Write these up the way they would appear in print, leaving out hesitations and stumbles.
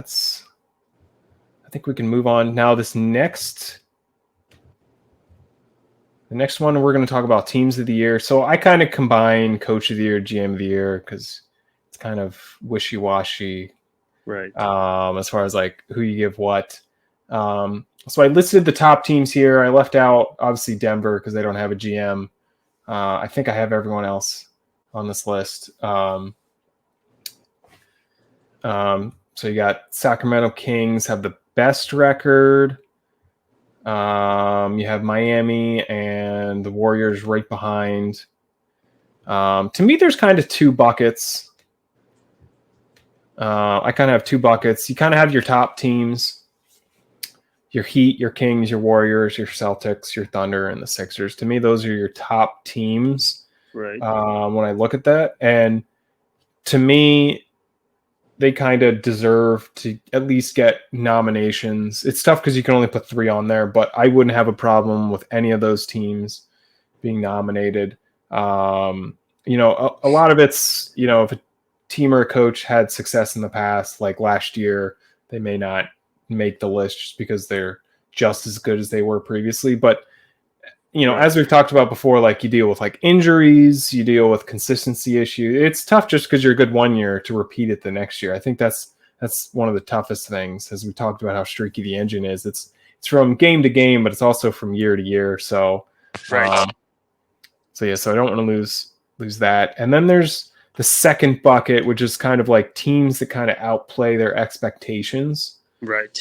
I think we can move on now. The next one, we're going to talk about teams of the year. So I kind of combine coach of the year, GM of the year, because it's kind of wishy-washy, right? As far as like who you give what. So I listed the top teams here. I left out obviously Denver because they don't have a GM. I think I have everyone else on this list. So you got Sacramento Kings have the best record. You have Miami and the Warriors right behind. To me, there's kind of two buckets. I kind of have two buckets. You kind of have your top teams, your Heat, your Kings, your Warriors, your Celtics, your Thunder, and the Sixers. To me, those are your top teams. Right. When I look at that, and to me, they kind of deserve to at least get nominations. It's tough because you can only put 3 on there, but I wouldn't have a problem with any of those teams being nominated. A lot of it's, if a team or a coach had success in the past, like last year, they may not make the list just because they're just as good as they were previously. But, as we've talked about before, like you deal with like injuries, you deal with consistency issues. It's tough just because you're good one year to repeat it the next year. I think that's one of the toughest things, as we talked about how streaky the engine is. It's from game to game, but it's also from year to year. So, right. So I don't want to lose that. And then there's the second bucket, which is kind of like teams that kind of outplay their expectations. Right.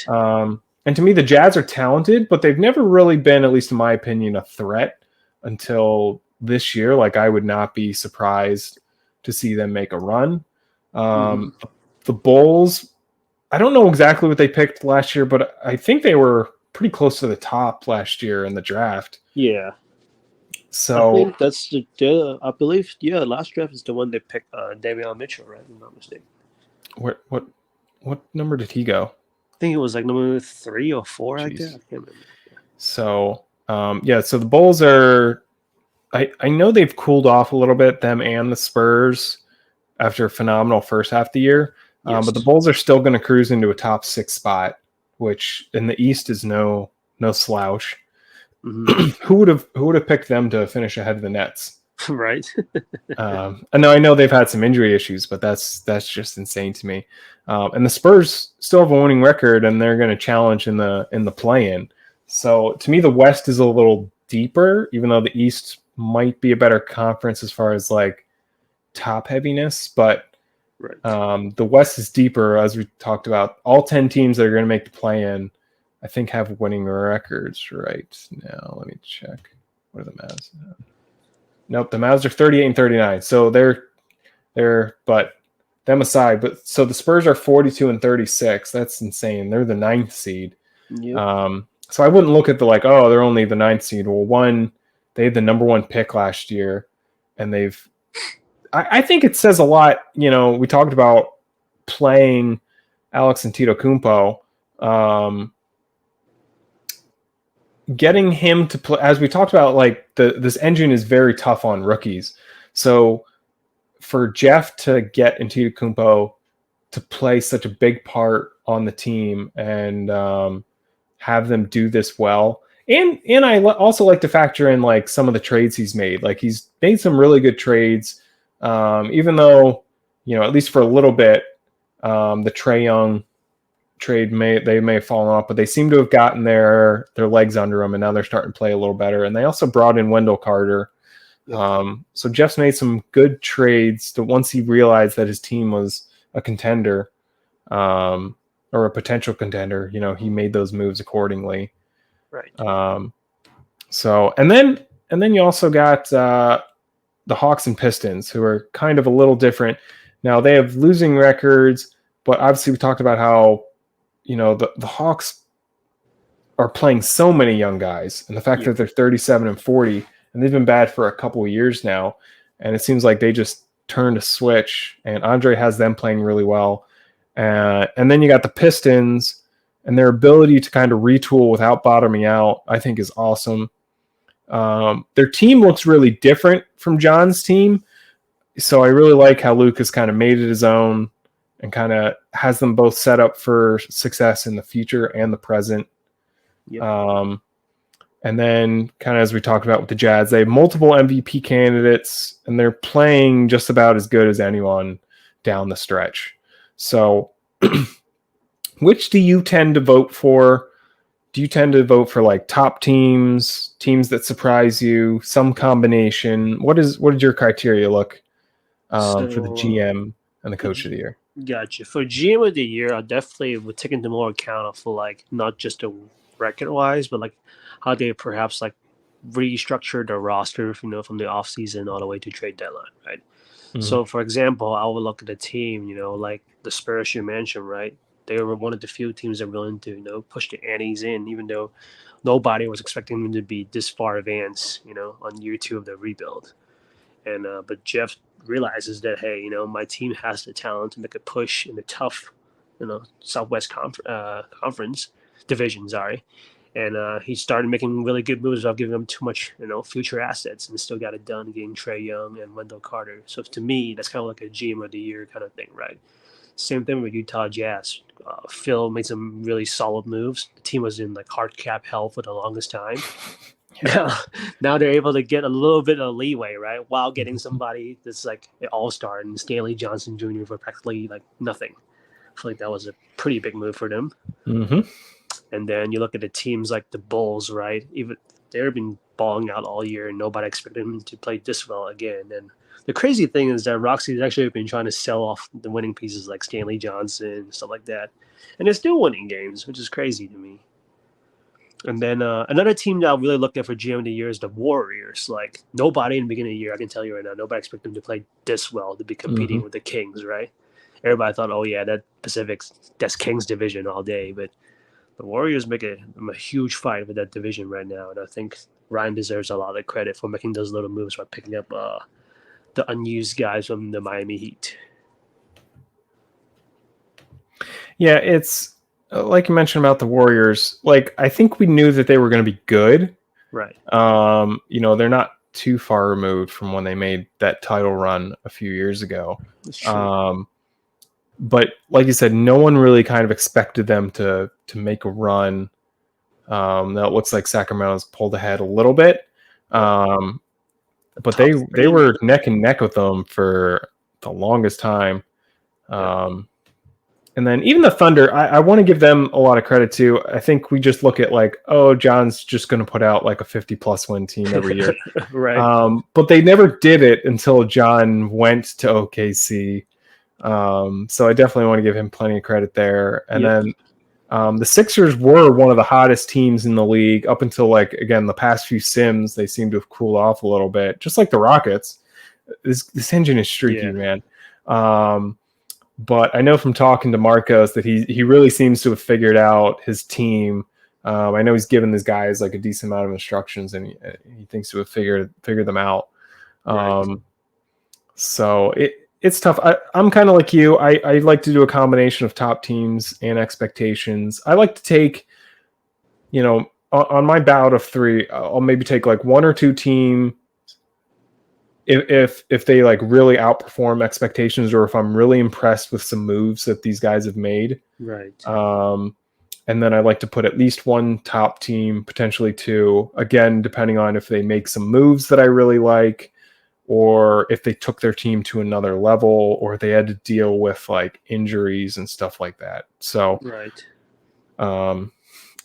And to me, the Jazz are talented, but they've never really been, at least in my opinion, a threat until this year. Like, I would not be surprised to see them make a run. The Bulls, I don't know exactly what they picked last year, but I think they were pretty close to the top last year in the draft. Yeah. So I think that's I believe, last draft is the one they picked Davion Mitchell, right? If I'm not mistaken. What number did he go? I think it was like number 3 or 4 like that. I can't remember. Yeah. So so the Bulls are, I know they've cooled off a little bit, them and the Spurs, after a phenomenal first half of the year. Yes. But the Bulls are still going to cruise into a top 6 spot, which in the East is no slouch. Mm-hmm. Who would have picked them to finish ahead of the Nets? Right. I know they've had some injury issues, but that's just insane to me. And the Spurs still have a winning record, and they're going to challenge in the play-in. So to me, the West is a little deeper, even though the East might be a better conference as far as like top heaviness. But right. The West is deeper, as we talked about. All 10 teams that are going to make the play-in, I think, have winning records right now. Let me check. What are the Mavs? Nope, the Mavs are 38 and 39. So they're but them aside, but so the Spurs are 42 and 36. That's insane. They're the 9th seed. Yep. So I wouldn't look at they're only the 9th seed. Well, one, they had the number 1 pick last year, and I think it says a lot. We talked about playing Alex Antetokounmpo. Getting him to play, as we talked about, like this engine is very tough on rookies. So for Jeff to get Antetokounmpo to play such a big part on the team and have them do this well, and I also like to factor in like some of the trades he's made. Like, he's made some really good trades, even though at least for a little bit, the Trae Young trade may have fallen off, but they seem to have gotten their legs under them, and now they're starting to play a little better. And they also brought in Wendell Carter. So Jeff's made some good trades that once he realized that his team was a contender, or a potential contender, he made those moves accordingly. Right. So and then you also got the Hawks and Pistons, who are kind of a little different. Now they have losing records, but obviously we talked about how the Hawks are playing so many young guys, and the fact that they're 37 and 40, and they've been bad for a couple of years now, and it seems like they just turned a switch, and Andre has them playing really well. And then you got the Pistons, and their ability to kind of retool without bottoming out, I think, is awesome. Their team looks really different from John's team, so I really like how Luke has kind of made it his own and kind of has them both set up for success in the future and the present. Yep. And then kind of as we talked about with the Jazz, they have multiple MVP candidates, and they're playing just about as good as anyone down the stretch. So which do you tend to vote for? Do you tend to vote for like top teams, teams that surprise you, some combination? What did your criteria look for the GM and the coach of the year? Gotcha. For GM of the year, I definitely would take into more account of like not just the record wise, but like how they perhaps like restructured their roster, from the offseason all the way to trade deadline, right? Mhm. So for example, I would look at the team, like the Spurs you mentioned, right? They were one of the few teams that were willing to, push the antes in, even though nobody was expecting them to be this far advanced, on year 2 of the rebuild. And but Jeff realizes that, hey, my team has the talent to make a push in the tough, Southwest Conference division. Sorry, and he started making really good moves without giving them too much, future assets, and still got it done, getting Trae Young and Wendell Carter. So to me, that's kind of like a GM of the year kind of thing, right? Same thing with Utah Jazz. Phil made some really solid moves. The team was in like hard cap hell for the longest time. Now they're able to get a little bit of leeway, right? While getting somebody that's like an all-star and Stanley Johnson Jr. for practically like nothing. I feel like that was a pretty big move for them. Mm-hmm. And then you look at the teams like the Bulls, right? Even they've been balling out all year and nobody expected them to play this well again. And the crazy thing is that Roxy's actually been trying to sell off the winning pieces like Stanley Johnson, stuff like that. And they're still winning games, which is crazy to me. And then another team that I really looked at for GM of the year is the Warriors. Like, nobody in the beginning of the year, I can tell you right now, nobody expected them to play this well, to be competing with the Kings, right? Everybody thought, oh, yeah, that's Kings division all day. But the Warriors make a huge fight with that division right now. And I think Ryan deserves a lot of credit for making those little moves by picking up the unused guys from the Miami Heat. Yeah, it's like you mentioned about the Warriors. Like, I think we knew that they were going to be good. Right. They're not too far removed from when they made that title run a few years ago. That's true. But like you said, no one really kind of expected them to make a run. Now it looks like Sacramento's pulled ahead a little bit. But they were neck and neck with them for the longest time. And then even the Thunder, I want to give them a lot of credit too. I think we just look at like, oh, John's just going to put out like a 50-plus win team every year. Right. But they never did it until John went to OKC. So I definitely want to give him plenty of credit there. And then the Sixers were one of the hottest teams in the league up until, like, again, the past few sims. They seem to have cooled off a little bit, just like the Rockets. This engine is streaky, man. But I know from talking to Marcos that he really seems to have figured out his team. I know he's given these guys like a decent amount of instructions, and he thinks to have figured them out. So it's tough. I'm kind of like you. I like to do a combination of top teams and expectations. I like to take, on my bout of 3, I'll maybe take like 1 or 2 team. If they like really outperform expectations, or if I'm really impressed with some moves that these guys have made. Right. And then I like to put at least 1 top team, potentially 2, again, depending on if they make some moves that I really like, or if they took their team to another level, or they had to deal with like injuries and stuff like that. So,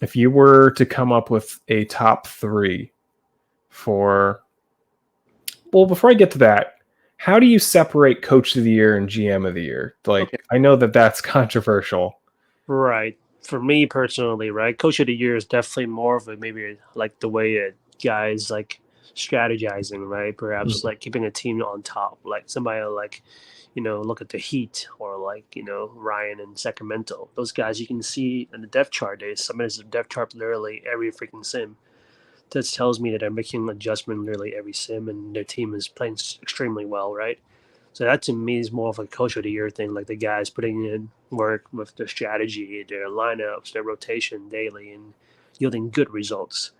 if you were to come up with a top 3 for, well, before I get to that, how do you separate Coach of the Year and GM of the Year? Like, I know that that's controversial. Right. For me personally, right, Coach of the Year is definitely more of a maybe like the way that guys like strategizing, right? Perhaps like keeping a team on top, like somebody like, look at the Heat, or like, Ryan and Sacramento. Those guys you can see in the depth chart. They submit a depth chart literally every freaking sim. That tells me that they're making an adjustment literally every sim, and their team is playing extremely well, right? So that to me is more of a Coach of the Year thing, like the guys putting in work with their strategy, their lineups, their rotation daily, and yielding good results.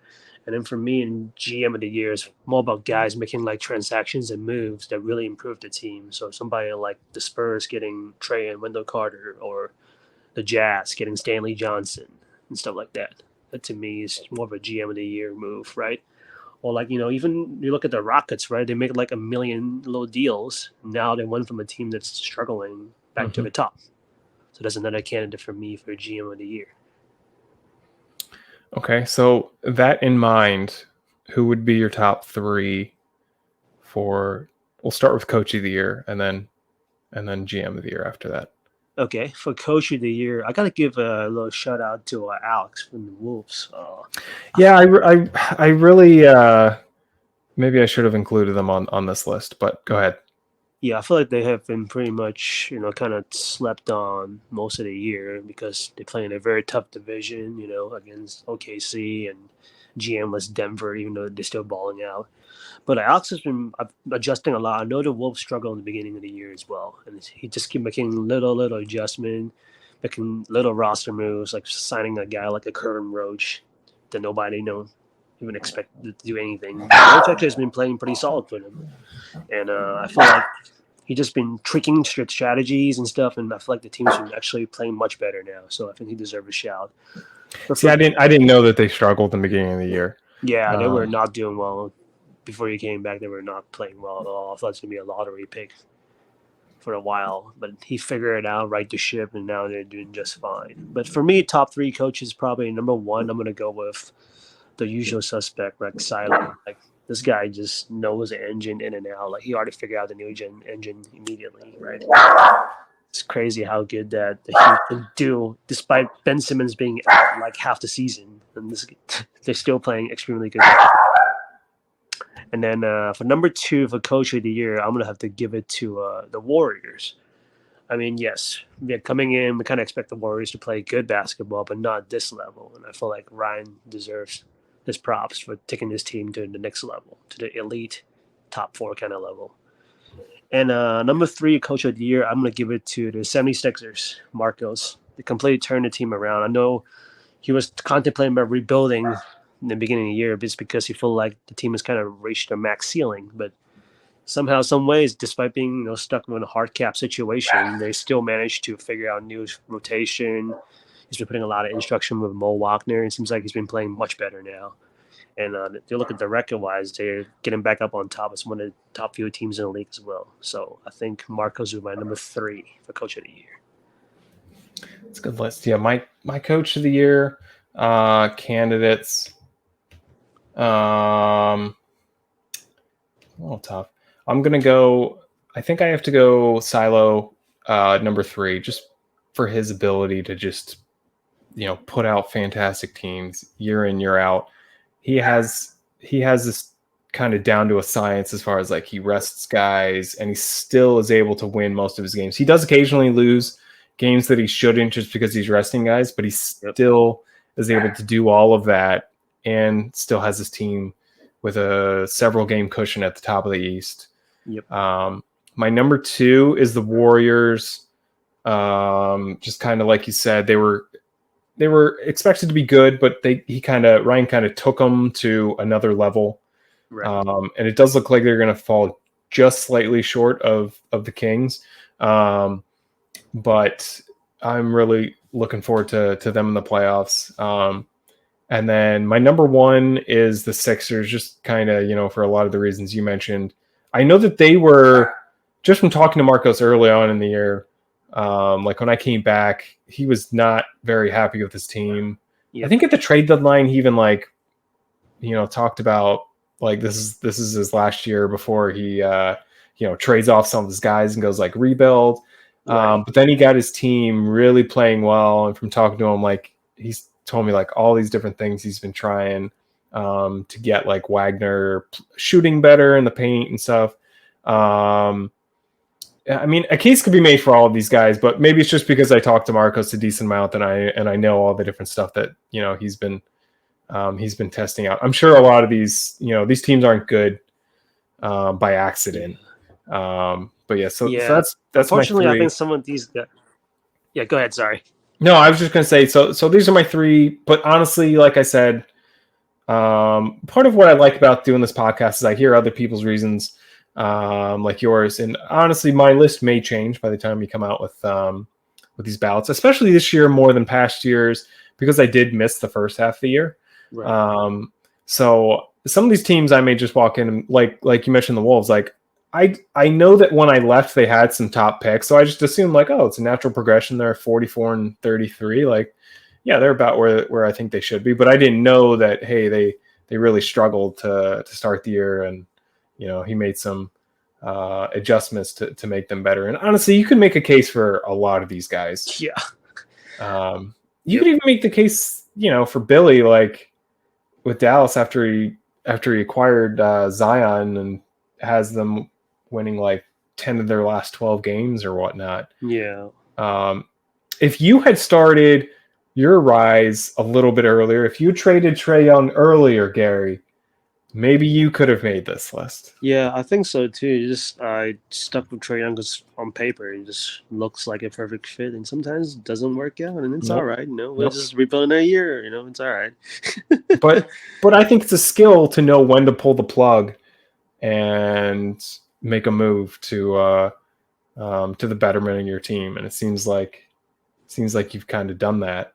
And then for me, in GM of the year, it's more about guys making like transactions and moves that really improve the team. So somebody like the Spurs getting Trey and Wendell Carter, or the Jazz getting Stanley Johnson and stuff like that. That to me is more of a GM of the year move, right? Or like, even you look at the Rockets, right? They make like a million little deals. Now they went from a team that's struggling back to the top. So that's another candidate for me for GM of the year. Okay, so that in mind, who would be your top 3 for? We'll start with Coach of the Year, and then GM of the Year after that. Okay, for Coach of the Year, I gotta give a little shout out to Alex from the Wolves. Yeah, I really maybe I should have included them on this list, but go ahead. Yeah, I feel like they have been pretty much, kind of slept on most of the year because they play in a very tough division, against OKC and GMless Denver, even though they're still balling out. But Alex has been adjusting a lot. I know the Wolves struggled in the beginning of the year as well, and he just keep making little adjustment, making little roster moves, like signing a guy like a Curran Roach that nobody even expected to do anything. Roach actually has been playing pretty solid for them, and I feel like he's just been tweaking strategies and stuff, and I feel like the team's been actually playing much better now. So I think he deserves a shout. See, I didn't know that they struggled in the beginning of the year. Yeah, they were not doing well before he came back. They were not playing well at all. I thought it was gonna be a lottery pick for a while, but he figured it out, right the ship, and now they're doing just fine. But for me, top 3 coaches, probably number 1, I'm gonna go with the usual suspect, like Silo. Like, this guy just knows the engine in and out. Like, he already figured out the new engine immediately, right? It's crazy how good that the Heat can do, despite Ben Simmons being out like half the season, and they're still playing extremely good. And then for number 2 for Coach of the Year, I'm gonna have to give it to the Warriors. I mean, yes, coming in, we kind of expect the Warriors to play good basketball, but not this level. And I feel like Ryan deserves his props for taking this team to the next level, to the elite top 4 kind of level. And number 3, Coach of the Year, I'm going to give it to the 76ers, Marcos. They completely turned the team around. I know he was contemplating about rebuilding in the beginning of the year just because he felt like the team has kind of reached their max ceiling. But somehow, some ways, despite being stuck in a hard cap situation, they still managed to figure out new rotation. He's been putting a lot of instruction with Mo Wagner. It seems like he's been playing much better now. And they look at the record-wise, they're getting back up on top as one of the top few teams in the league as well. So I think Marcos is my number 3 for Coach of the Year. It's a good list. Yeah, my Coach of the Year candidates. A little tough. I'm gonna go. I think I have to go Silo, number 3, just for his ability to just put out fantastic teams year in, year out. He has this kind of down to a science as far as like he rests guys and he still is able to win most of his games. He does occasionally lose games that he shouldn't just because he's resting guys, but he still is able to do all of that and still has his team with a several game cushion at the top of the East. Yep. My number 2 is the Warriors. Just kind of like you said, they were expected to be good, but Ryan kind of took them to another level. Right. And it does look like they're going to fall just slightly short of the Kings. But I'm really looking forward to them in the playoffs. And then my number 1 is the Sixers, just kind of, for a lot of the reasons you mentioned. I know that they were, just from talking to Marcos early on in the year, like when I came back, he was not very happy with his team. Yep. I think at the trade deadline, he even talked about like this is his last year before he trades off some of his guys and goes like rebuild. Right. But then he got his team really playing well, and from talking to him, like he's told me like all these different things he's been trying to get like Wagner shooting better in the paint and stuff. I mean, a case could be made for all of these guys, but maybe it's just because I talked to Marcos a decent amount and I know all the different stuff that he's been testing out. I'm sure a lot of these these teams aren't good by accident. But yeah, so that's unfortunately I think some of these guys. Yeah, go ahead. Sorry. No, I was just gonna say so these are my 3. But honestly, like I said, Part of what I like about doing this podcast is I hear other people's reasons, like yours. And honestly, my list may change by the time we come out with these ballots, especially this year more than past years, because I did miss the first half of the year. Right. So some of these teams I may just walk in and like you mentioned the Wolves, like I know that when I left they had some top picks, so I just assumed like, oh, it's a natural progression. They're 44 and 33, like yeah, they're about where I think they should be. But I didn't know that hey, they really struggled to start the year, and you know he made some adjustments to make them better. And honestly, you can make a case for a lot of these guys. Yeah. You could even make the case, you know, for Billy, like with Dallas after he acquired Zion and has them winning like 10 of their last 12 games or whatnot. Yeah. If you had started your rise a little bit earlier, if you traded Trae Young earlier, Gary, maybe you could have made this list. Yeah, I think so too. Just I stuck with Trae Young because on paper it just looks like a perfect fit, and sometimes it doesn't work out, and it's Nope. all right. You know, we'll Nope. just rebuild in a year. You know, it's all right. but I think it's a skill to know when to pull the plug and make a move to the betterment of your team, and it seems like you've kind of done that.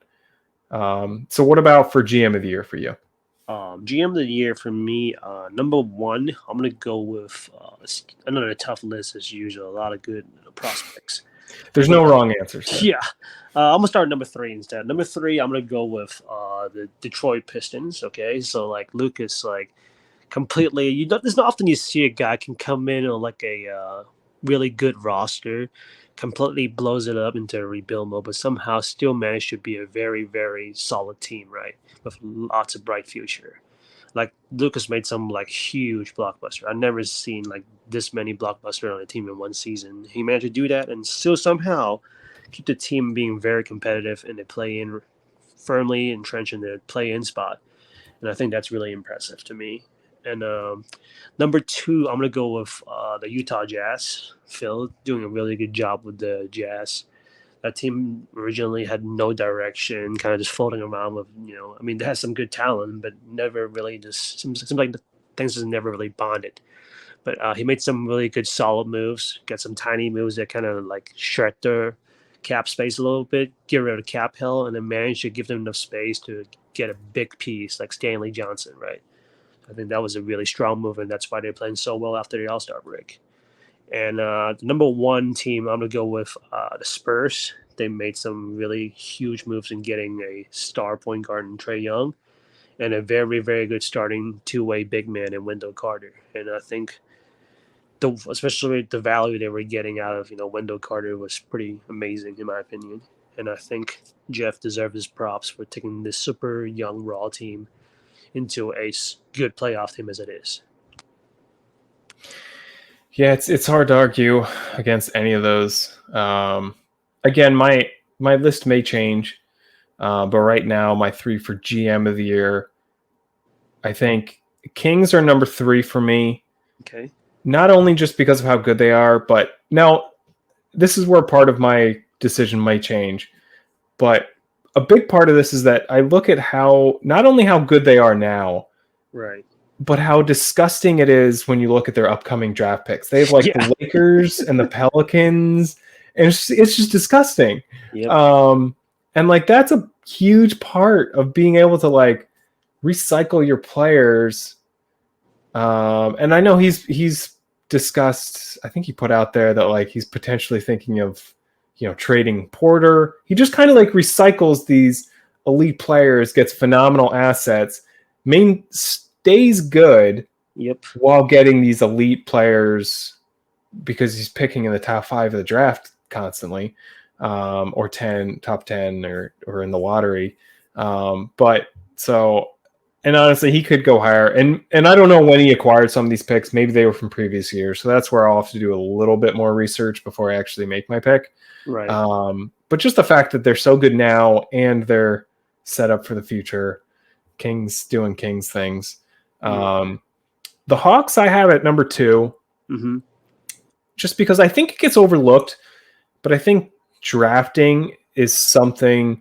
So what about for GM of the year for you? GM of the year for me, number one, I'm gonna go with another tough list as usual. A lot of good prospects. There's no wrong answers there. Yeah, I'm gonna start at number three instead. Number three, I'm gonna go with the Detroit Pistons. Okay, so like Lucas, like completely. There's not often you see a guy can come in on like a really good roster, completely blows it up into a rebuild mode, but somehow still managed to be a very, very solid team, right? With lots of bright future. Like Lucas made some like huge blockbuster. I've never seen like this many blockbuster on a team in one season. He managed to do that and still somehow keep the team being very competitive and they play in firmly entrenched in the play in spot. And I think that's really impressive to me. And number two, I'm gonna go with the Utah Jazz. Phil doing a really good job with the Jazz. That team originally had no direction, kind of just floating around with, I mean, they had some good talent, but never really just seems like the things just never really bonded. But he made some really good solid moves, got some tiny moves that kind of like shred their cap space a little bit, get rid of cap hill, and then managed to give them enough space to get a big piece like Stanley Johnson, right? I think that was a really strong move, and that's why they're playing so well after the All-Star break. And the number one team, I'm going to go with the Spurs. They made some really huge moves in getting a star point guard in Trae Young and a very, very good starting two-way big man in Wendell Carter. And I think especially the value they were getting out of Wendell Carter was pretty amazing in my opinion. And I think Jeff deserved his props for taking this super young raw team into a good playoff team as it is. Yeah, it's hard to argue against any of those. Again, my list may change, but right now my three for GM of the year, I think Kings are number three for me. Okay. Not only just because of how good they are, but now this is where part of my decision might change. But a big part of this is that I look at not only how good they are now, right, but how disgusting it is when you look at their upcoming draft picks. They have like the Lakers and the Pelicans, and it's just disgusting. Yep. And like that's a huge part of being able to like recycle your players. And I know he's discussed. I think he put out there that like he's potentially thinking of trading Porter. He just kind of like recycles these elite players, gets phenomenal assets, stays good, while getting these elite players because he's picking in the top 5 of the draft constantly, or top 10 or in the lottery. And honestly, he could go higher. And I don't know when he acquired some of these picks. Maybe they were from previous years. So that's where I'll have to do a little bit more research before I actually make my pick. Right. But just the fact that they're so good now and they're set up for the future, Kings doing Kings things. The Hawks I have at number 2, just because I think it gets overlooked, but I think drafting is something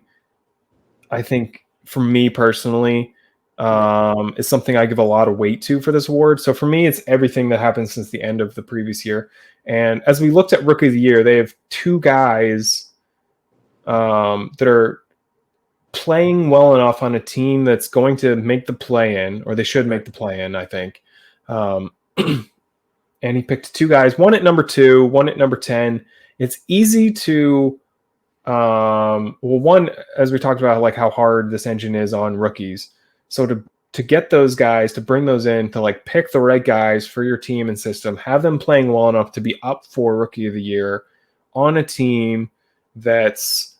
I think for me personally Right. is something I give a lot of weight to for this award. So for me, it's everything that happened since the end of the previous year. And as we looked at Rookie of the Year, they have two guys that are playing well enough on a team that's going to make the play-in, or they should make Right. the play-in, I think. Um, and he picked two guys, one at number 2, one at number 10. It's easy to well, one, as we talked about, like how hard this engine is on rookies. So to get those guys, to bring those in, to like pick the right guys for your team and system, have them playing well enough to be up for Rookie of the Year on a team that's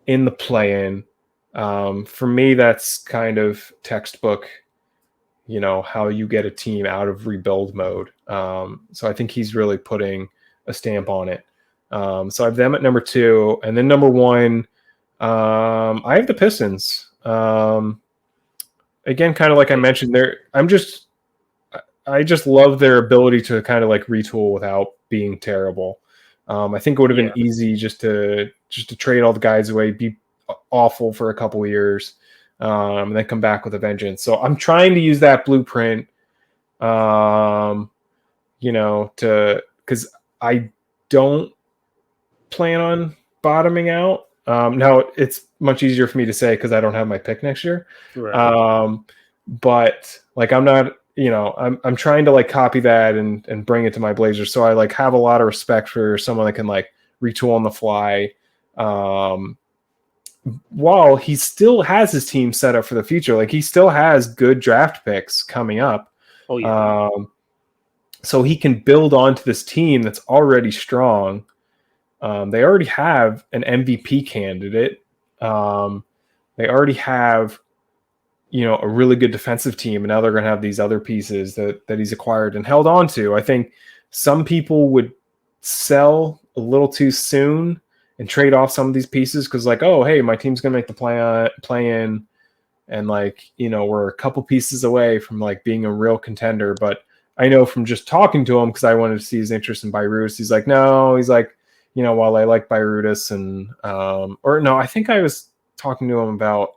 in the play-in. For me, that's kind of textbook, how you get a team out of rebuild mode. So I think he's really putting a stamp on it. So I have them at number 2, and then number 1, I have the Pistons. Again, kind of like I Okay. mentioned, I just love their ability to kind of like retool without being terrible. I think it would have been Yeah. easy just to trade all the guys away, be awful for a couple of years, and then come back with a vengeance. So I'm trying to use that blueprint, because I don't plan on bottoming out. Now it's much easier for me to say because I don't have my pick next year. Right. Um, but like I'm not, I'm trying to like copy that and bring it to my Blazers. So I like have a lot of respect for someone that can like retool on the fly. Um, while he still has his team set up for the future, like he still has good draft picks coming up. Oh yeah. Um, so he can build onto this team that's already strong. They already have an MVP candidate. They already have, a really good defensive team, and now they're going to have these other pieces that he's acquired and held on to. I think some people would sell a little too soon and trade off some of these pieces because, like, oh, hey, my team's going to make the play in, and like, we're a couple pieces away from like being a real contender. But I know from just talking to him, because I wanted to see his interest in Beirut, he's like, no, he's like, while I like Beirutis and or no, I think I was talking to him about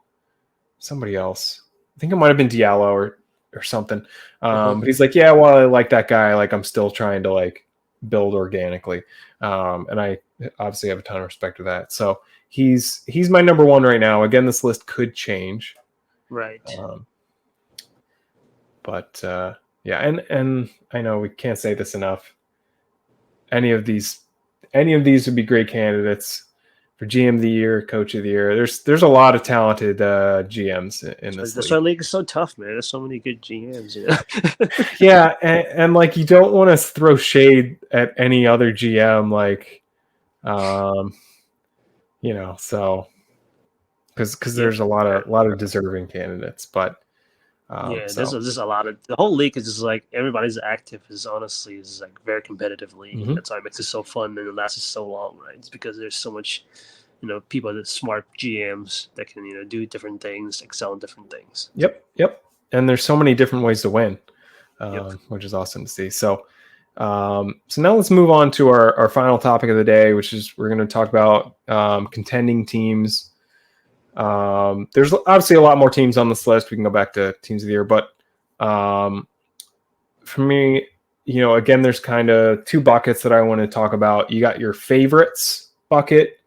somebody else. I think it might have been Diallo or something. Uh-huh. But he's like, yeah, while I like that guy, like I'm still trying to like build organically. And I obviously have a ton of respect for that. So he's my number 1 right now. Again, this list could change. Right. Um, but yeah, and I know we can't say this enough. Any of these would be great candidates for GM of the year, Coach of the year. There's a lot of talented GMs in this That's why league. league is so tough, man. There's so many good GMs. You know. Yeah, and like you don't want to throw shade at any other GM, like, um, so because Yeah. there's a lot of deserving candidates, but Yeah, there's so. just a lot of the whole league is just like everybody's active is honestly is like very competitive league. Mhm. That's why it makes it so fun and it lasts so long, right? It's because there's so much, people that smart GMs that can do different things, excel in different things. Yep. And there's so many different ways to win, Yep. which is awesome to see. So now let's move on to our final topic of the day, which is we're going to talk about contending teams. There's obviously a lot more teams on this list. We can go back to teams of the year, but for me, again, there's kind of 2 buckets that I want to talk about. You got your favorites bucket.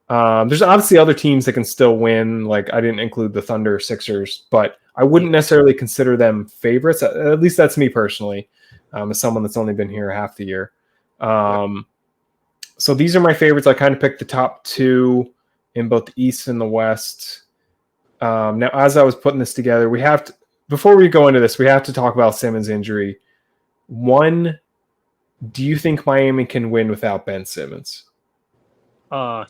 There's obviously other teams that can still win. Like I didn't include the Thunder, Sixers, but I wouldn't Yeah. necessarily consider them favorites. At least that's me personally, as someone that's only been here half the year. Right. So these are my favorites. I kind of picked the top 2 in both the East and the West. Now, as I was putting this together, before we go into this, we have to talk about Simmons' injury. One, do you think Miami can win without Ben Simmons?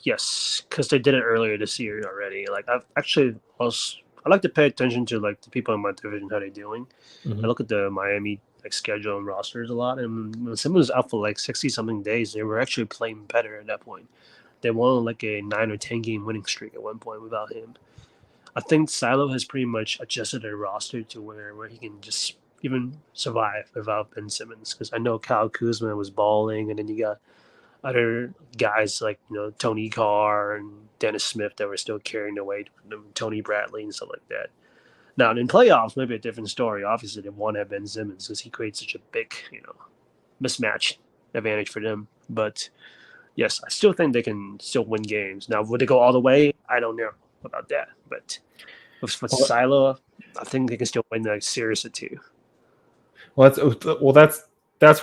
Yes, because they did it earlier this year already. Like I've actually also I like to pay attention to like the people in my division how they're doing. I Mm-hmm. look at the Miami like schedule and rosters a lot, and when Simmons was out for like 60 something days, they were actually playing better at that point. They won like a 9 or 10 game winning streak at one point without him. I think Silo has pretty much adjusted their roster to where he can just even survive without Ben Simmons. Because I know Kyle Kuzma was balling, and then you got other guys like Tony Carr and Dennis Smith that were still carrying the weight, Tony Bradley and stuff like that. Now in playoffs, maybe a different story. Obviously, they want to have Ben Simmons because he creates such a big, mismatch advantage for them. But yes, I still think they can still win games. Now, would they go all the way? I don't know about that. But with Well, Silo, I think they can still win a series or two. that's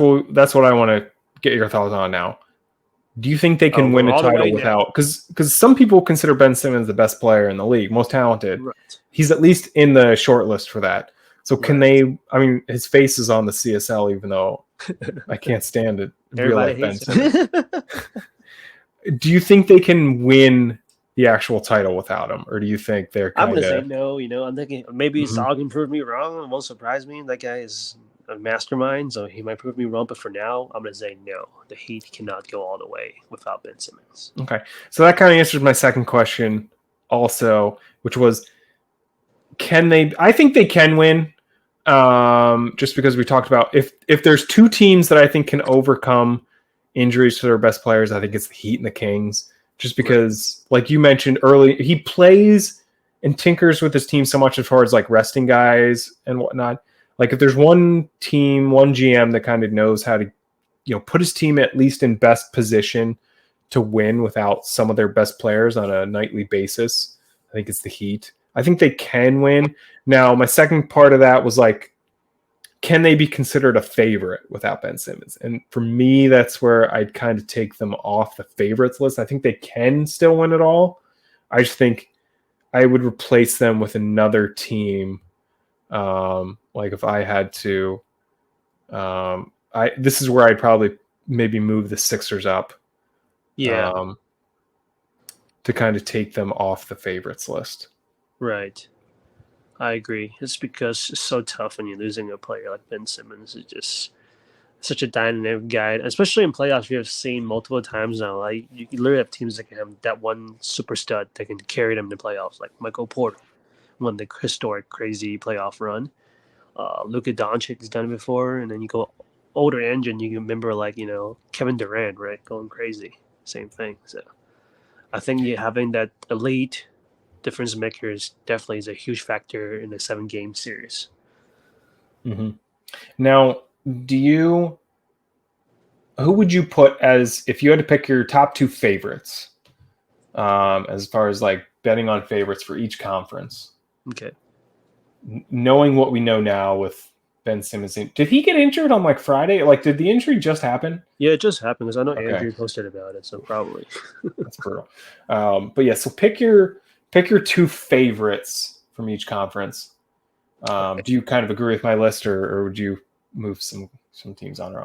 what I want to get your thoughts on now. Do you think they Oh, can win going a all the title way now. without? Because some people consider Ben Simmons the best player in the league, most talented. Right. He's at least in the short list for that. So can Right. they? I mean, his face is on the CSL, even though I can't stand it. Real Everybody life Ben hates Simmons. him. Do you think they can win the actual title without him, or do you think they're I'm kind gonna say of? no. I'm thinking maybe Mhm. Saul can prove me wrong. It won't surprise me. That guy is a mastermind, so he might prove me wrong. But for now, I'm gonna say no. The Heat cannot go all the way without Ben Simmons. Okay, so that kind of answers my second question, also, which was, can they? I think they can win. Just because we talked about if there's two teams that I think can overcome injuries to their best players, I think it's the Heat and the Kings. Just Right. because, like you mentioned early, he plays and tinkers with his team so much as far as like resting guys and whatnot. Like if there's one team, one GM that kind of knows how to, put his team at least in best position to win without some of their best players on a nightly basis, I think it's the Heat. I think they can win. Now, my second part of that was like, can they be considered a favorite without Ben Simmons? And for me, that's where I'd kind of take them off the favorites list. I think they can still win it all. I just think I would replace them with another team. Like if I had to, this is where I'd probably maybe move the Sixers up, Yeah. um, to kind of take them off the favorites list. Right. I agree. It's because it's so tough when you're losing a player like Ben Simmons. It's just such a dynamic guy, especially in playoffs. We have seen multiple times now. Like you literally have teams that can have that one super stud that can carry them to playoffs, like Michael Porter won the historic, crazy playoff run. Luka Doncic has done it before, and then you go older engine. You can remember like Kevin Durant, right, going crazy. Same thing. So I think you having that elite difference maker is definitely is a huge factor in the 7 game series. Mm-hmm. Now, do you? Who would you put as if you had to pick your top two favorites, as far as like betting on favorites for each conference? Okay. Knowing what we know now with Ben Simmons, did he get injured on like Friday? Like, did the injury just happen? Yeah, it just happened because I know Okay, Andrew posted about it, so probably. that's brutal. But yeah, so pick your two favorites from each conference. Okay. Do you kind of agree with my list, or would you move some teams on or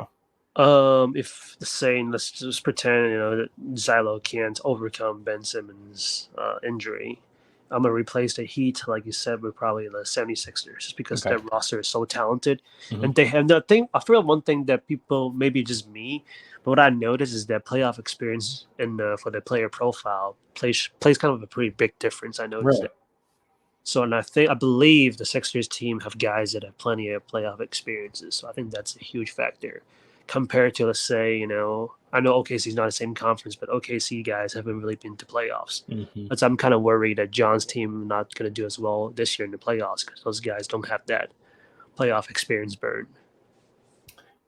off? If saying let's just pretend that Xylo can't overcome Ben Simmons' injury, I'm gonna replace the Heat, like you said, with probably the 76ers, just because Okay. their roster is so talented, Mm-hmm. and they have the thing. I feel one thing that people maybe just me, but what I noticed is that playoff experience and for the player profile plays kind of a pretty big difference. I noticed Really? that. So, and I believe the Sixers team have guys that have plenty of playoff experiences. So I think that's a huge factor compared to, let's say, I know OKC's not the same conference, but OKC guys haven't really been to playoffs. Mm-hmm. But I'm kind of worried that John's team not going to do as well this year in the playoffs because those guys don't have that playoff experience burn.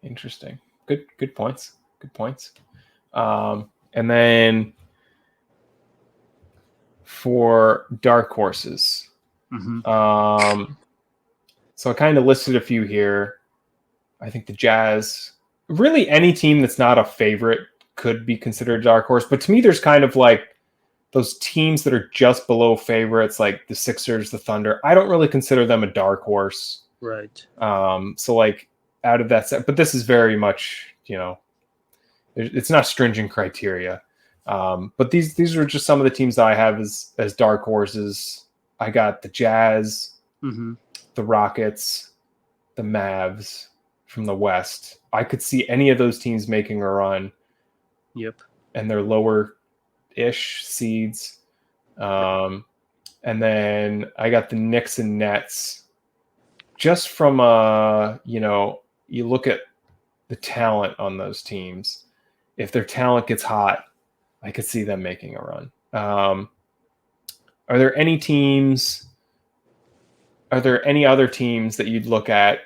Interesting. Good points. Good points. And then for dark horses, Mm-hmm. um, so I kind of listed a few here. I think the Jazz, really any team that's not a favorite could be considered a dark horse. But to me, there's kind of like those teams that are just below favorites, like the Sixers, the Thunder. I don't really consider them a dark horse. Right. So like out of that set, but this is very much, it's not stringent criteria. But these are just some of the teams that I have as dark horses. I got the Jazz, Mm-hmm. the Rockets, the Mavs from the West. I could see any of those teams making a run, Yep. and they're lower-ish seeds. And then I got the Knicks and Nets. Just from you look at the talent on those teams. If their talent gets hot, I could see them making a run. Are there any teams are there any other teams that you'd look at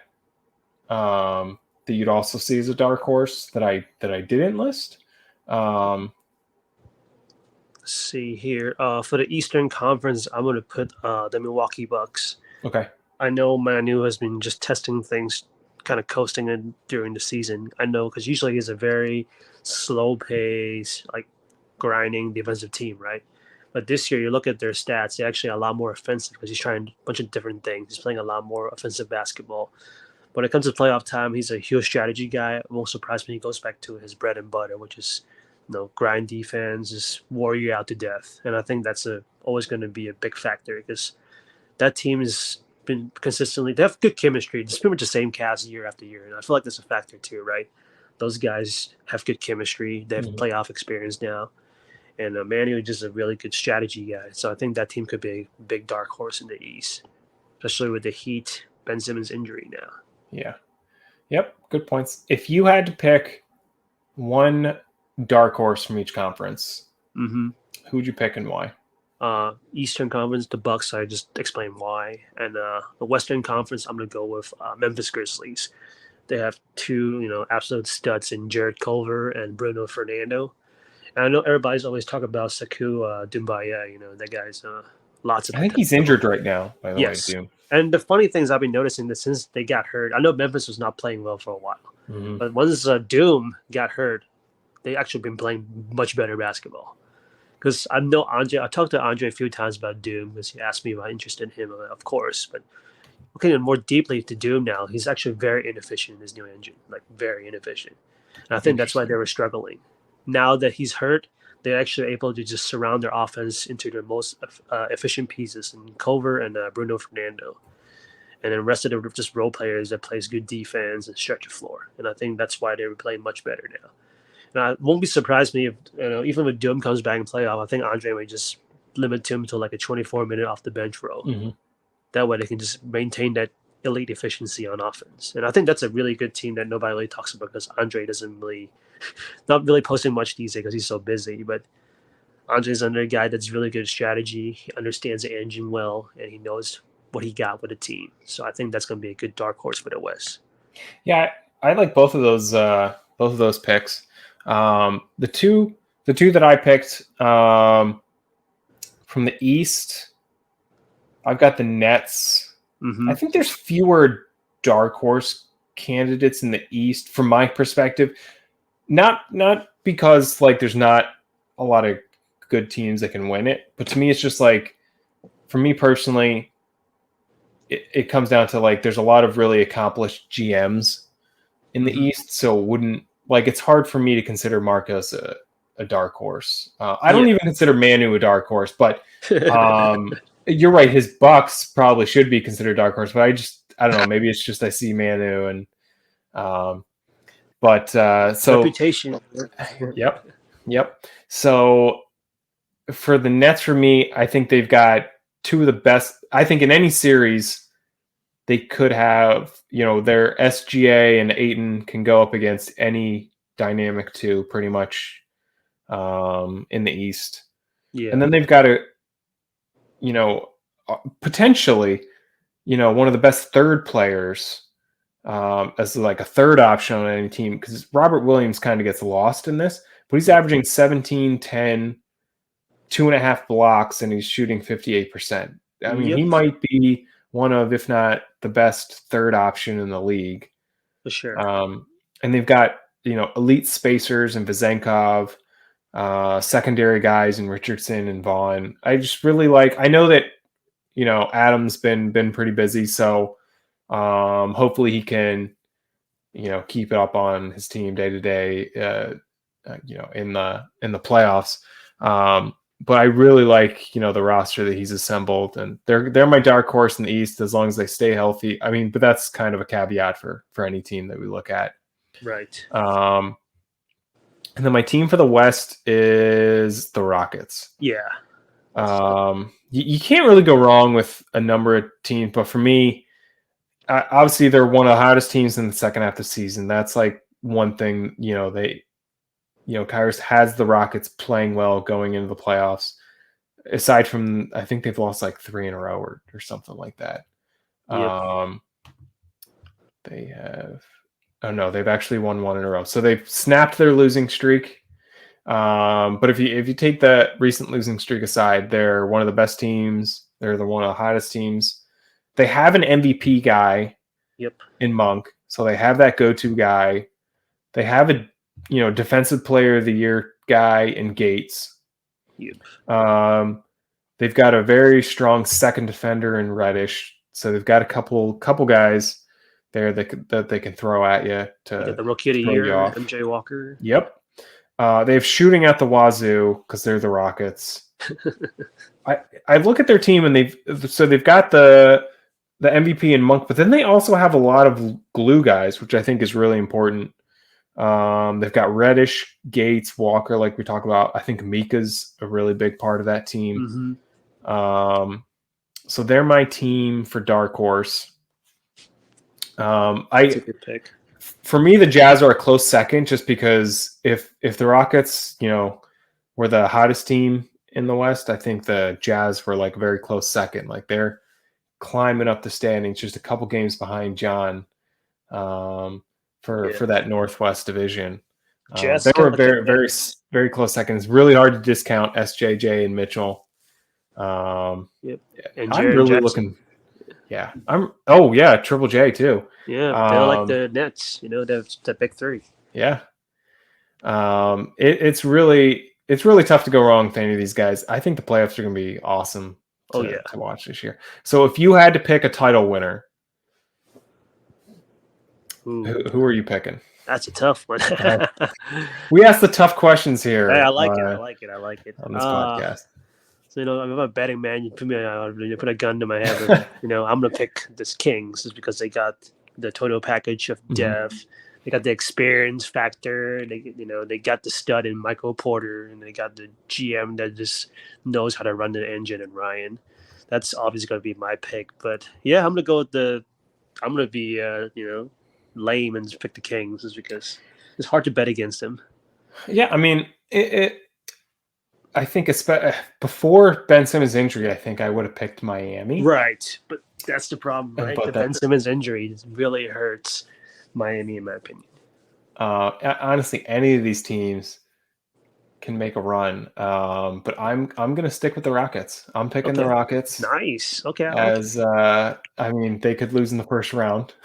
that you'd also see as a dark horse that I didn't list? Let's see here. For the Eastern Conference, I'm going to put the Milwaukee Bucks. Okay. I know Manu has been just testing things, kind of coasting in during the season. I know because usually he's a very slow pace, like grinding defensive team, right? But this year, you look at their stats; they're actually a lot more offensive because he's trying a bunch of different things. He's playing a lot more offensive basketball. When it comes to playoff time, he's a huge strategy guy. It won't surprise me. He goes back to his bread and butter, which is, grind defense, just warrior out to death. And I think that's always going to be a big factor because that team has been consistently, they have good chemistry. It's pretty much the same cast year after year. And I feel like that's a factor too, right? Those guys have good chemistry. They have playoff experience now. And Manu is just a really good strategy guy. So I think that team could be a big dark horse in the East, especially with the Heat, Ben Simmons injury now. Yeah. Yep. Good points. If you had to pick one dark horse from each conference, who would you pick and why? Eastern Conference, the Bucks. I just explained why. And the Western Conference, I'm going to go with Memphis Grizzlies. They have two, absolute studs in Jared Culver and Bruno Fernando. And I know everybody's always talking about Sekou Doumbouya. That guy's lots of I potential. think he's injured right now, by the way, too. And the funny things I've been noticing that since they got hurt, I know Memphis was not playing well for a while. But once Doom got hurt, they actually been playing much better basketball. Because I know Andre, I talked to Andre a few times about Doom because he asked me if I'm interested in him, of course. But looking more deeply to Doom now, he's actually very inefficient in his new engine, like very inefficient. And I think that's why they were struggling. Now that he's hurt, they're actually able to just surround their offense into their most efficient pieces in Culver and Bruno Fernando. And then the rest of them are just role players that plays good defense and stretch the floor. And I think that's why they're playing much better now. And it won't be surprised me if, even if Doom comes back in playoff, I think Andre may just limit him to like a 24-minute off the bench role. That way they can just maintain that elite efficiency on offense. And I think that's a really good team that nobody really talks about because Andre not really posting much these days because he's so busy. But Andre's another guy that's really good at strategy. He understands the engine well, and he knows what he got with the team. So I think that's going to be a good dark horse for the West. Yeah, I like both of those picks. The two that I picked from the East, I've got the Nets. I think there's fewer dark horse candidates in the East from my perspective. Not because like there's not a lot of good teams that can win it, but to me it's just like, for me personally, it comes down to like there's a lot of really accomplished GMs in the East, so it's hard for me to consider Marcus a dark horse. I don't even consider Manu a dark horse, but you're right. His Bucks probably should be considered dark horse, but I don't know. Maybe it's just I see Manu and so reputation. Yep. So for the Nets, for me, I think they've got two of the best. I think in any series, they could have, their SGA and Ayton can go up against any dynamic two pretty much in the East. Yeah. And then they've got potentially, one of the best third players as like a third option on any team, because Robert Williams kind of gets lost in this, but he's averaging 17, 10, 2.5 blocks, and he's shooting 58%. I mean, he might be one of, if not the best third option in the league. For sure. And they've got, elite spacers and Vezenkov, secondary guys and Richardson and Vaughn. I just really I know that, Adam's been pretty busy. So hopefully he can, keep it up on his team day to day, in the playoffs. But I really like, the roster that he's assembled, and they're my dark horse in the East as long as they stay healthy. I mean, but that's kind of a caveat for any team that we look at. Right. And then my team for the West is the Rockets. Yeah. You can't really go wrong with a number of teams, but for me, obviously they're one of the hottest teams in the second half of the season. That's like one thing, Kyrus has the Rockets playing well going into the playoffs. Aside from, I think they've lost like 3 in a row or something like that. Yep. They have. Oh no, they've actually won one in a row. So they've snapped their losing streak. But if you take that recent losing streak aside, they're one of the best teams. They're one of the hottest teams. They have an MVP guy. Yep. In Monk, so they have that go-to guy. They have a defensive player of the year guy in Gates. Yep. They've got a very strong second defender in Reddish. So they've got a couple guys there that they can throw at you to You got the rookie of the year, MJ Walker. Yep. They have shooting at the wazoo because they're the Rockets. I look at their team and they've got the MVP and Monk, but then they also have a lot of glue guys, which I think is really important. They've got Reddish, Gates, Walker, like we talked about. I think Mika's a really big part of that team. Mm-hmm. So they're my team for Dark Horse. That's a good pick. For me, the Jazz are a close second, just because if the Rockets, were the hottest team in the West, I think the Jazz were like a very close second. Like they're climbing up the standings, just a couple games behind John for that Northwest division. They were very close second. It's really hard to discount SJJ and Mitchell. Yep. And I'm really Jackson. looking. Yeah, Triple J too. Yeah, they're like the Nets, the big three. Yeah. It's really tough to go wrong with any of these guys. I think the playoffs are going to be awesome to watch this year. So if you had to pick a title winner, who are you picking? That's a tough one. We ask the tough questions here. Hey, I like it on this podcast. So if I'm a betting man, you put a gun to my head. And, I'm gonna pick this Kings just because they got the total package of depth. They got the experience factor. They got the stud in Michael Porter, and they got the GM that just knows how to run the engine in Ryan. That's obviously going to be my pick. But yeah, I'm going to go with I'm going to be lame and pick the Kings, just because it's hard to bet against them. Yeah, I mean, I think before Ben Simmons' injury, I think I would have picked Miami. Right, but that's the problem, right? The Ben Simmons injury really hurts Miami, in my opinion. Honestly, any of these teams can make a run, but I'm going to stick with the Rockets. I'm picking the Rockets. Nice. Okay. I mean, they could lose in the first round,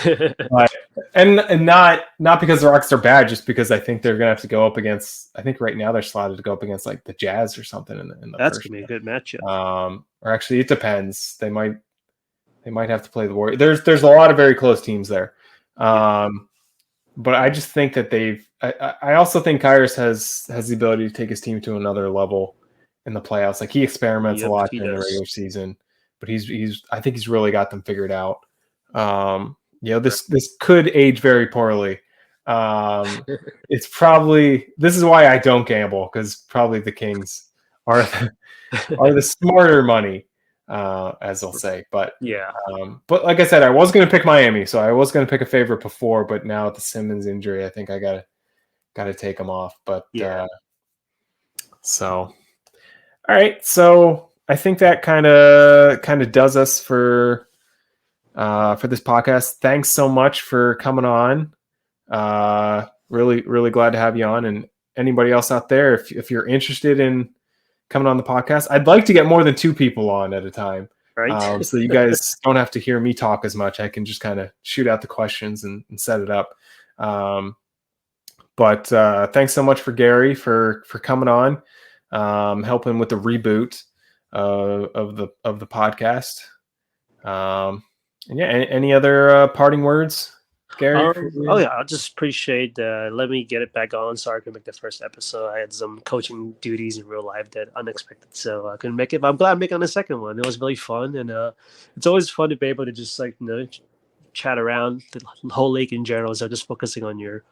but, and not because the Rockets are bad, just because I think they're going to have to go up against. I think right now they're slotted to go up against like the Jazz or something in the That's first. Gonna be a good matchup. Or actually, it depends. They might have to play the Warriors. There's a lot of very close teams there. But I just think that I also think Kyrus has the ability to take his team to another level in the playoffs. Like he experiments a lot in the regular season, but I think he's really got them figured out. This could age very poorly. This is why I don't gamble, because probably the Kings are the smarter money. As they'll say, but but like I said, I was going to pick Miami, so I was going to pick a favorite before, but now with the Simmons injury, I think I gotta take him off. But so all right, so I think that kind of does us for this podcast. Thanks so much for coming on. Really glad to have you on, and anybody else out there, if you're interested in coming on the podcast, I'd like to get more than 2 people on at a time, right? So you guys don't have to hear me talk as much. I can just kind of shoot out the questions and set it up. But thanks so much for Gary for coming on, helping with the reboot of the podcast. And any other parting words, Gary? I'll just appreciate let me get it back on so I can make the first episode. I had some coaching duties in real life that unexpected, so I couldn't make it, but I'm glad I'm making the second one. It was really fun, and it's always fun to be able to just chat around the whole league in general, so just focusing on your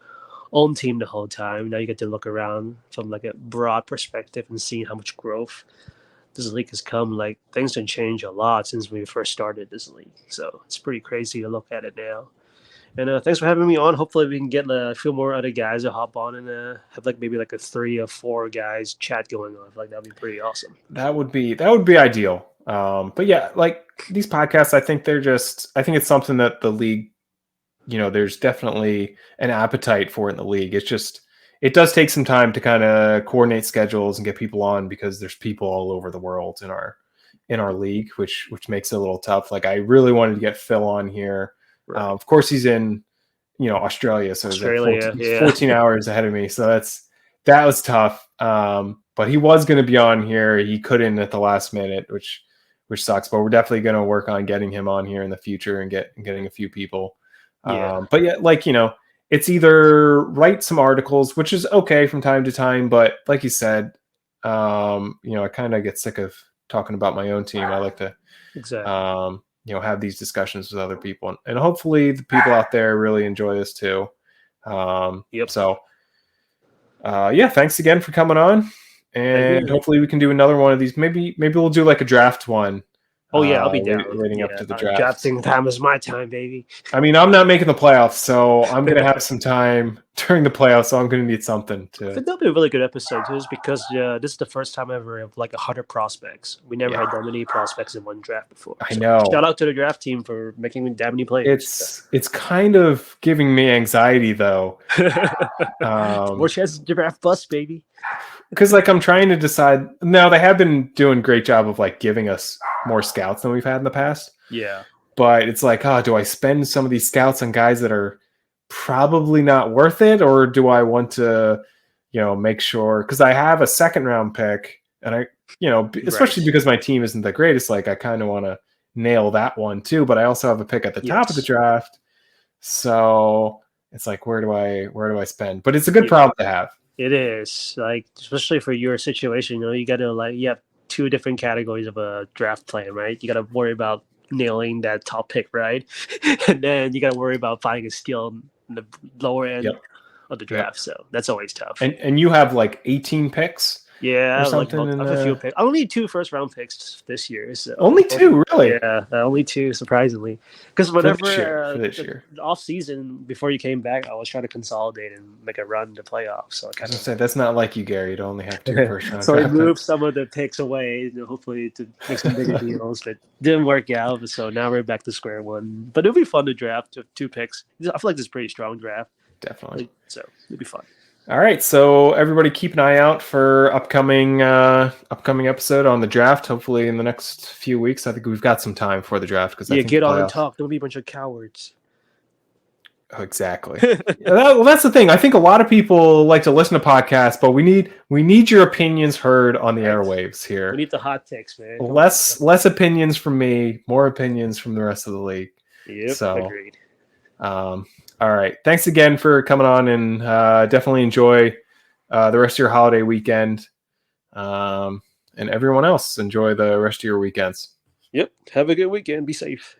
own team the whole time. Now you get to look around from like a broad perspective and see how much growth this league has come. Like things have changed a lot since we first started this league, so it's pretty crazy to look at it now. And thanks for having me on. Hopefully we can get a few more other guys to hop on and have maybe a 3 or 4 guys chat going on. That'd be pretty awesome. That would be ideal. But yeah, these podcasts, I think it's something that the league, there's definitely an appetite for in the league. It's just, it does take some time to kind of coordinate schedules and get people on, because there's people all over the world in our league, which makes it a little tough. Like, I really wanted to get Phil on here. Right. Of course, he's in, Australia, so he's 14 hours ahead of me. So that was tough. But he was going to be on here. He couldn't at the last minute, which sucks. But we're definitely going to work on getting him on here in the future and getting a few people. But yeah, like, it's either write some articles, which is okay from time to time, but like you said, I kind of get sick of talking about my own team. I like to, have these discussions with other people, and hopefully the people out there really enjoy this too. So, thanks again for coming on, and hopefully we can do another one of these. Maybe we'll do like a draft one. Oh yeah, I'll be down. Leading up to the draft. Drafting time is my time, baby. I mean, I'm not making the playoffs, so I'm going to have some time during the playoffs, so I'm going to need something to... I think that'll be a really good episode, too, because this is the first time ever of like 100 prospects. We never had that many prospects in one draft before. I know. Shout out to the draft team for making that many players. It's kind of giving me anxiety, though. More chances to draft bust, baby. Because, like, I'm trying to decide... Now, they have been doing a great job of, like, giving us more scouts than we've had in the past. Yeah. But it's like, do I spend some of these scouts on guys that are probably not worth it? Or do I want to, make sure... Because I have a second-round pick, and I, especially because my team isn't the greatest, like, I kind of want to nail that one, too. But I also have a pick at the top of the draft. So it's like, where do I spend? But it's a good problem to have. It is, like, especially for your situation, you got to, you have two different categories of a draft plan, right? You got to worry about nailing that top pick, right? And then you got to worry about finding a steal in the lower end of the draft. So that's always tough. And you have like 18 picks? Yeah, I have a few picks. I only need 2 first-round picks this year. So only 2, really? Yeah, only 2, surprisingly. Because whenever for this year. The off-season, before you came back, I was trying to consolidate and make a run to playoffs. So I say that's not like you, Gary. To only have 2 first-round. So I moved some of the picks away, hopefully to make some bigger deals, but didn't work out. So now we're back to square one. But it'll be fun to draft 2 picks. I feel like this is a pretty strong draft. Definitely. So it'll be fun. All right, so everybody keep an eye out for upcoming episode on the draft. Hopefully in the next few weeks. I think we've got some time for the draft. Get on and talk. Don't be a bunch of cowards. Oh, exactly. Well, that's the thing. I think a lot of people like to listen to podcasts, but we need your opinions heard on the airwaves here. We need the hot takes, man. Less opinions from me, more opinions from the rest of the league. Yep, so, agreed. All right. Thanks again for coming on, and definitely enjoy the rest of your holiday weekend. And everyone else, enjoy the rest of your weekends. Yep. Have a good weekend. Be safe.